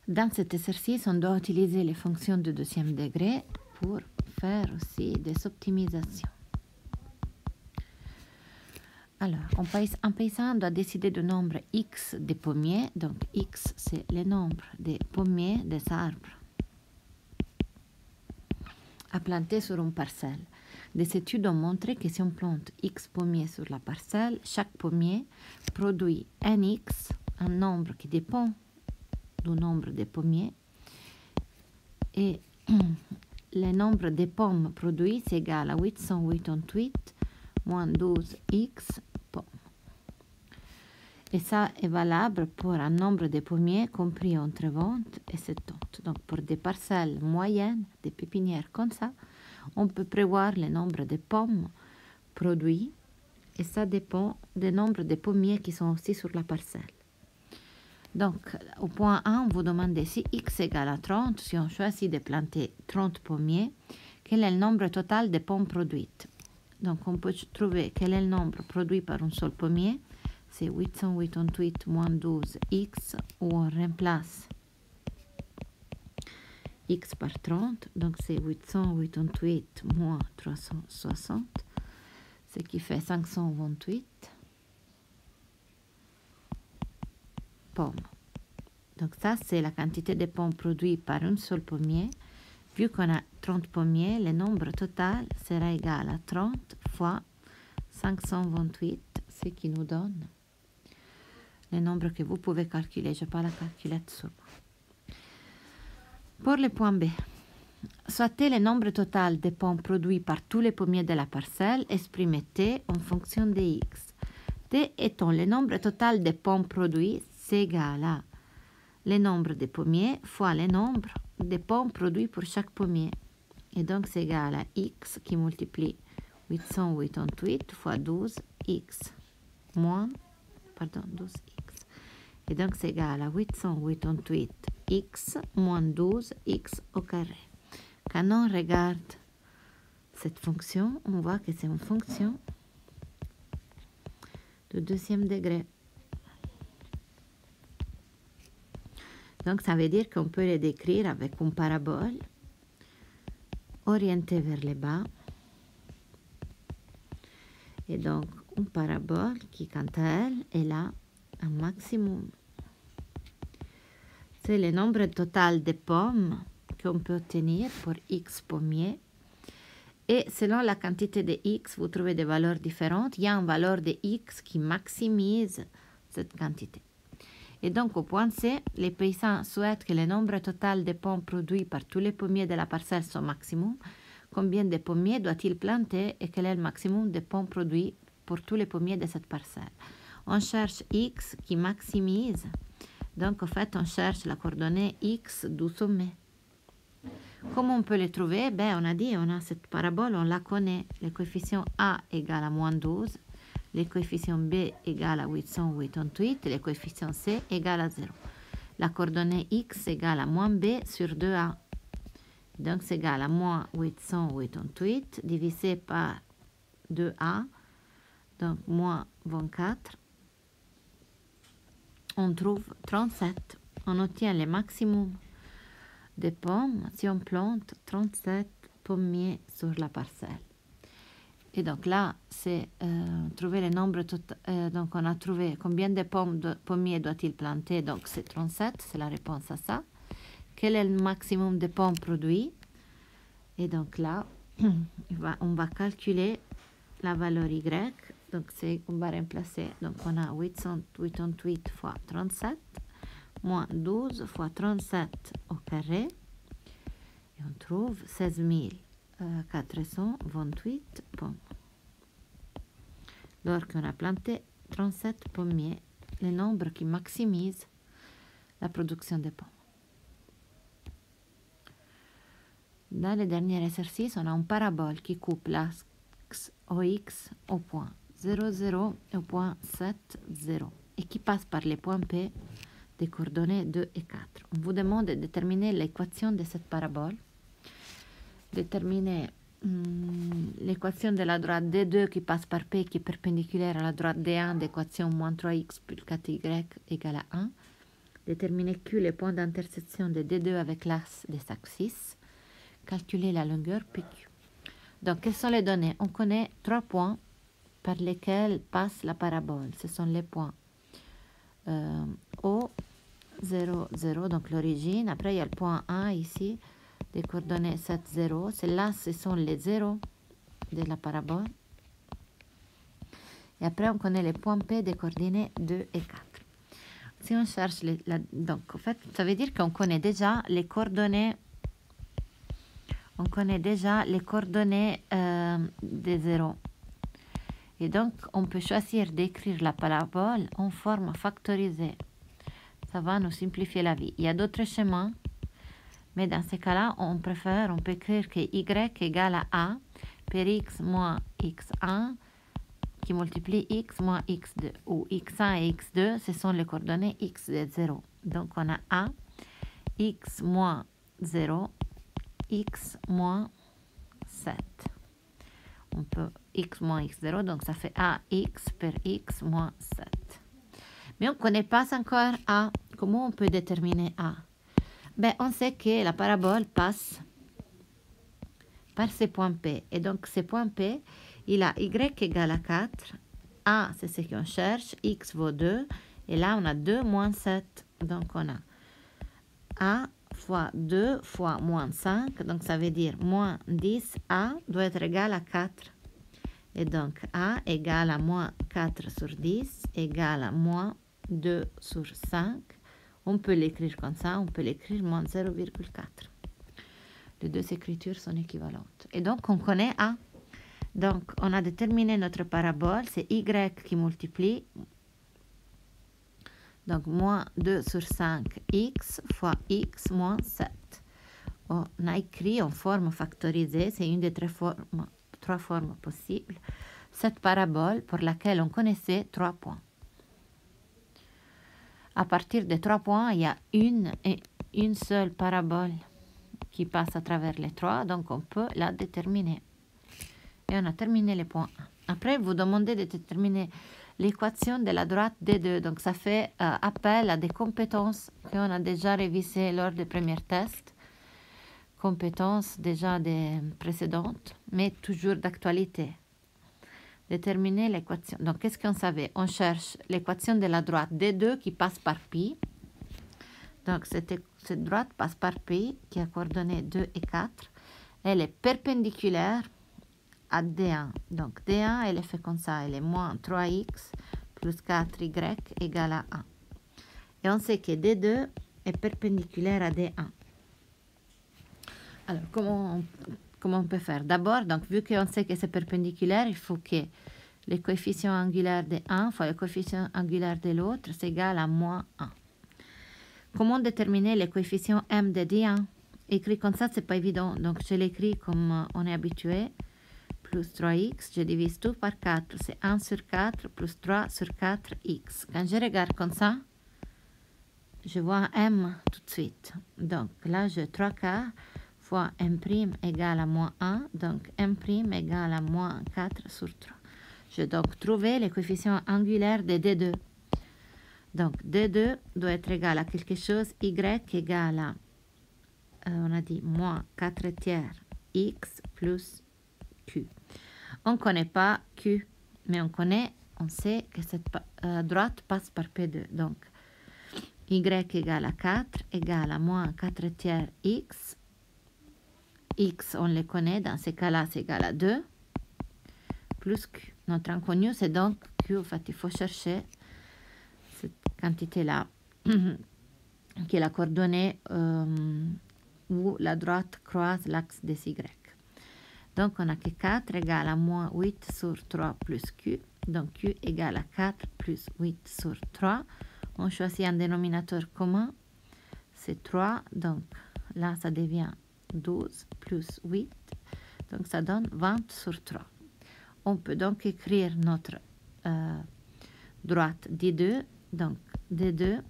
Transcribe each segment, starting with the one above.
Dans cet exercice, on doit utiliser les fonctions de deuxième degré pour faire aussi des optimisations. Alors, un paysan doit décider du nombre X des pommiers. Donc, X, c'est le nombre des pommiers des arbres à planter sur une parcelle. Des études ont montré que si on plante X pommiers sur la parcelle, chaque pommier produit NX, un nombre qui dépend du nombre de pommiers. Et le nombre de pommes produites est égal à 888 moins 12x pommes. Et ça est valable pour un nombre de pommiers compris entre 20 et 70. Donc pour des parcelles moyennes, des pépinières comme ça, on peut prévoir le nombre de pommes produites et ça dépend du nombre de pommiers qui sont aussi sur la parcelle. Donc, au point 1, on vous demande si x égale à 30, si on choisit de planter 30 pommiers, quel est le nombre total de pommes produites. Donc, on peut trouver quel est le nombre produit par un seul pommier. C'est 888 moins 12x, où on remplace x par 30. Donc, c'est 888 moins 360, ce qui fait 528 pommes. Donc ça, c'est la quantité de pommes produites par un seul pommier. Vu qu'on a 30 pommiers, le nombre total sera égal à 30 fois 528, ce qui nous donne le nombre que vous pouvez calculer. Je n'ai pas la calculette sur moi. Pour le point B, soit le nombre total de pommes produits par tous les pommiers de la parcelle, exprimé T en fonction de X. T étant le nombre total de pommes produites, c'est égal à le nombre de pommiers fois le nombre de pommes produits pour chaque pommier. Et donc, c'est égal à x qui multiplie 888 fois 12x moins, 12x. Et donc, c'est égal à 888x moins 12x au carré. Quand on regarde cette fonction, on voit que c'est une fonction de deuxième degré. Donc, ça veut dire qu'on peut le décrire avec une parabole orientée vers le bas. Et donc, une parabole qui, quant à elle, est là un maximum. C'est le nombre total de pommes qu'on peut obtenir pour x pommiers. Et selon la quantité de x, vous trouvez des valeurs différentes. Il y a une valeur de x qui maximise cette quantité. Et donc, au point C, les paysans souhaitent que le nombre total de pommes produits par tous les pommiers de la parcelle soit maximum. Combien de pommiers doit-il planter et quel est le maximum de pommes produits pour tous les pommiers de cette parcelle? On cherche X qui maximise. Donc, en fait, on cherche la coordonnée X du sommet. Comment on peut les trouver? Ben, on a dit, on a cette parabole, on la connaît. Le coefficient A égale à moins 12. Le coefficient B égale à 888, le coefficient C égale à 0. La coordonnée x égale à moins b sur 2a. Donc, c'est égal à moins 888 divisé par 2a, donc moins 24. On trouve 37. On obtient le maximum de pommes si on plante 37 pommiers sur la parcelle. Et donc là, c'est trouver le nombre total. Donc on a trouvé combien de pommiers doit-il planter. Donc c'est 37, c'est la réponse à ça. Quel est le maximum de pommes produits? Et donc là, on va calculer la valeur Y. Donc on va remplacer. Donc on a 888 fois 37 moins 12 fois 37 au carré. Et on trouve 16 428 pommes. Lorsqu'on a planté 37 pommiers, le nombre qui maximise la production de pommes. Dans le dernier exercice, on a une parabole qui coupe l'axe OX au point 0, 0 et au point 7, 0 et qui passe par les points P des coordonnées 2 et 4. On vous demande de déterminer l'équation de cette parabole. Déterminer l'équation de la droite D2 qui passe par P qui est perpendiculaire à la droite D1 d'équation moins 3x plus 4y égale à 1. Déterminer Q, les points d'intersection de D2 avec l'axe des axes. Calculer la longueur PQ. Donc, quelles sont les données? On connaît 3 points par lesquels passe la parabole. Ce sont les points O, 0, 0, donc l'origine. Après, il y a le point A ici, des coordonnées 7, 0. Là, ce sont les zéros de la parabole. Et après, on connaît les points P des coordonnées 2 et 4. Si on cherche, donc en fait, ça veut dire qu'on connaît déjà les coordonnées. On connaît déjà les coordonnées des zéros. Et donc, on peut choisir d'écrire la parabole en forme factorisée. Ça va nous simplifier la vie. Il y a d'autres chemins, mais dans ces cas-là, on peut écrire que y égale à a per x moins x1 qui multiplie x moins x2, où x1 et x2, ce sont les coordonnées x de 0. Donc, on a a, x moins 0, x moins 7. On peut x moins x0, donc ça fait ax per x moins 7. Mais on ne connaît pas encore a. Comment on peut déterminer a? Ben, on sait que la parabole passe par ces points P. Et donc, ces points P, il a y égale à 4. A, c'est ce qu'on cherche. X vaut 2. Et là, on a 2 moins 7. Donc, on a a fois 2 fois moins 5. Donc, ça veut dire moins 10. A doit être égal à 4. Et donc, a égale à moins 4 sur 10 égale à moins 2 sur 5. On peut l'écrire comme ça, on peut l'écrire moins 0,4. Les deux écritures sont équivalentes. Et donc, on connaît a. Donc, on a déterminé notre parabole, c'est y qui multiplie. Donc, moins 2 sur 5 x fois x moins 7. On a écrit en forme factorisée, c'est une des trois formes possibles, cette parabole pour laquelle on connaissait 3 points. À partir de 3 points, il y a une seule parabole qui passe à travers les 3, donc on peut la déterminer. Et on a terminé les points. Après, vous demandez de déterminer l'équation de la droite D2. Donc, ça fait appel à des compétences qu'on a déjà révisées lors des premiers tests. Compétences déjà des précédentes, mais toujours d'actualité. Déterminer l'équation. Donc, qu'est-ce qu'on savait? On cherche l'équation de la droite D2 qui passe par pi. Donc, cette droite passe par pi qui a coordonnées 2 et 4. Elle est perpendiculaire à D1. Donc, D1, elle est fait comme ça. Elle est moins 3x plus 4y égale à 1. Et on sait que D2 est perpendiculaire à D1. Alors, comment on peut faire? D'abord, donc, vu qu'on sait que c'est perpendiculaire, il faut que les coefficients angulaires de 1 fois le coefficient angulaire de l'autre, c'est égal à moins 1. Comment déterminer les coefficients m de D1? Écrit comme ça, c'est pas évident. Donc, je l'écris comme on est habitué. Plus 3x, je divise tout par 4. C'est 1 sur 4 plus 3 sur 4x. Quand je regarde comme ça, je vois m tout de suite. Donc, là, j'ai 3 quarts fois m' égale à moins 1. Donc, m' égale à moins 4 sur 3. Je vais donc trouver les coefficients angulaires de D2. Donc, D2 doit être égal à quelque chose, y égale à, on a dit, moins 4 tiers x plus q. On ne connaît pas q, mais on sait que cette droite passe par P2. Donc, y égale à 4 égale à moins 4 tiers x. X, on les connaît, dans ces cas-là, c'est égal à 2, plus Q. Notre inconnu, c'est donc Q. En fait, il faut chercher cette quantité-là, qui est la coordonnée où la droite croise l'axe des Y. Donc, on a que 4 égale à moins 8 sur 3 plus Q. Donc, Q égale à 4 plus 8 sur 3. On choisit un dénominateur commun, c'est 3. Donc, là, ça devient 12 plus 8, donc ça donne 20 sur 3. On peut donc écrire notre droite D2, donc D2,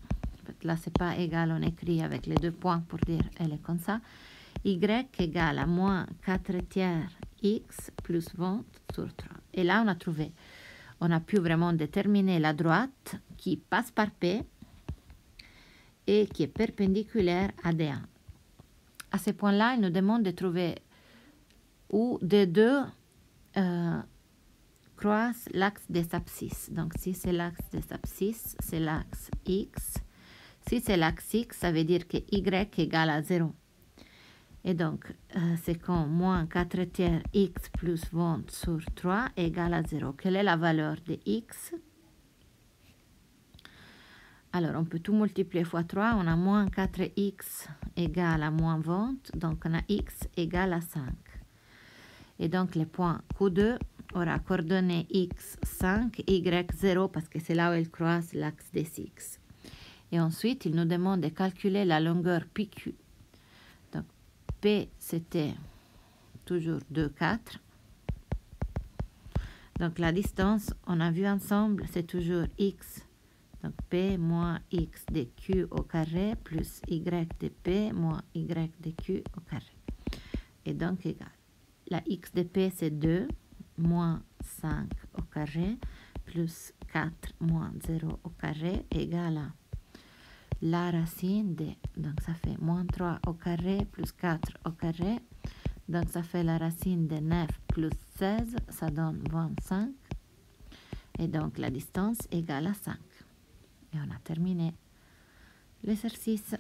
là c'est pas égal, on écrit avec les 2 points pour dire elle est comme ça, y égale à moins 4 tiers x plus 20 sur 3. Et là on a trouvé, on a pu vraiment déterminer la droite qui passe par P et qui est perpendiculaire à D1. À ce point-là, il nous demande de trouver où des deux croisent l'axe des abscisses. Donc, si c'est l'axe des abscisses, c'est l'axe X. Si c'est l'axe X, ça veut dire que Y égale à 0. Et donc, c'est quand moins 4 tiers X plus 20 sur 3 égale à 0. Quelle est la valeur de X? Alors, on peut tout multiplier fois 3. On a moins 4x égale à moins 20. Donc, on a x égale à 5. Et donc, le point Q2 aura coordonnées x 5, y 0, parce que c'est là où elle croise l'axe des x. Et ensuite, il nous demande de calculer la longueur PQ. Donc, P, c'était toujours 2, 4. Donc, la distance, on a vu ensemble, c'est toujours x. Donc, P moins x de Q au carré plus y de P moins y de Q au carré. Et donc, égal. La x de P, c'est 2 moins 5 au carré plus 4 moins 0 au carré égale à la racine de, donc ça fait moins 3 au carré plus 4 au carré. Donc, ça fait la racine de 9 plus 16, ça donne 25. Et donc, la distance égale à 5. Et on a terminé l'exercice.